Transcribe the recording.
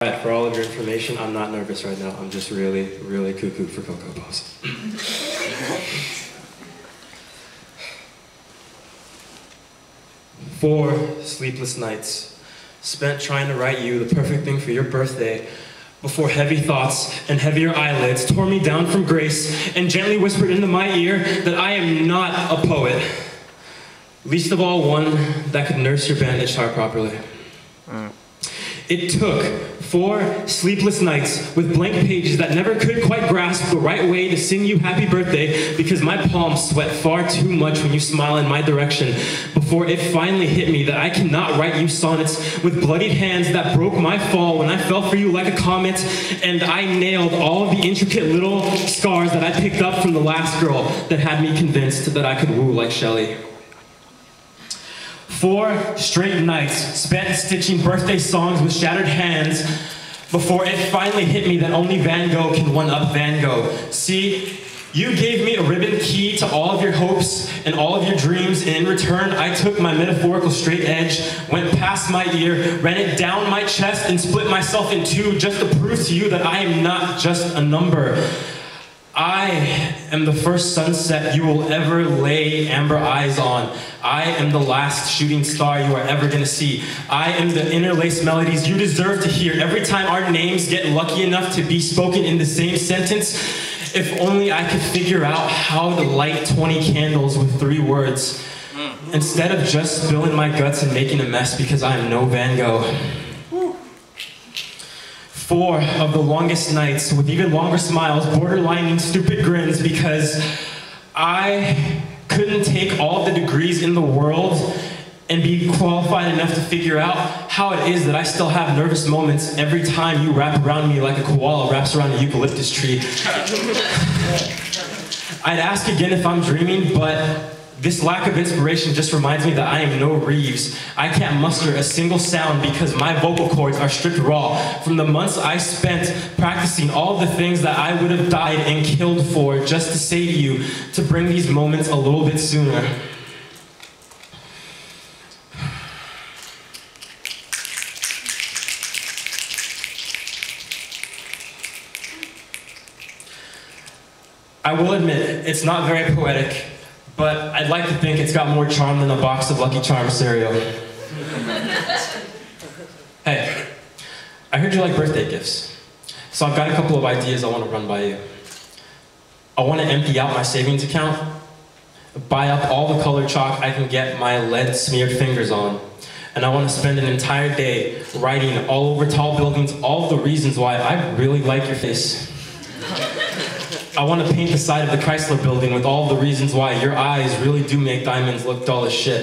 Alright, for all of your information, I'm not nervous right now. I'm just really, really cuckoo for Cocoa Puffs. 4 sleepless nights spent trying to write you the perfect thing for your birthday before heavy thoughts and heavier eyelids tore me down from grace and gently whispered into my ear that I am not a poet. Least of all one that could nurse your bandaged heart properly. It took 4 sleepless nights with blank pages that never could quite grasp the right way to sing you happy birthday because my palms sweat far too much when you smile in my direction before it finally hit me that I cannot write you sonnets with bloodied hands that broke my fall when I fell for you like a comet and I nailed all of the intricate little scars that I picked up from the last girl that had me convinced that I could woo like Shelley. 4 straight nights spent stitching birthday songs with shattered hands before it finally hit me that only Van Gogh can one-up Van Gogh. See, you gave me a ribbon key to all of your hopes and all of your dreams, and in return, I took my metaphorical straight edge, went past my ear, ran it down my chest, and split myself in 2 just to prove to you that I am not just a number. I am the first sunset you will ever lay amber eyes on. I am the last shooting star you are ever gonna see. I am the interlaced melodies you deserve to hear every time our names get lucky enough to be spoken in the same sentence. If only I could figure out how to light 20 candles with 3 words, instead of just spilling my guts and making a mess because I am no Van Gogh. 4 of the longest nights with even longer smiles, borderlining stupid grins because I couldn't take all the degrees in the world and be qualified enough to figure out how it is that I still have nervous moments every time you wrap around me like a koala wraps around a eucalyptus tree. I'd ask again if I'm dreaming, but this lack of inspiration just reminds me that I am no Reeves. I can't muster a single sound because my vocal cords are stripped raw from the months I spent practicing all the things that I would have died and killed for just to say to you to bring these moments a little bit sooner. I will admit, it's not very poetic, but I'd like to think it's got more charm than a box of Lucky Charms cereal. Hey, I heard you like birthday gifts, so I've got a couple of ideas I want to run by you. I want to empty out my savings account, buy up all the colored chalk I can get my lead-smeared fingers on, and I want to spend an entire day writing all over tall buildings all the reasons why I really like your face. I want to paint the side of the Chrysler building with all the reasons why your eyes really do make diamonds look dull as shit.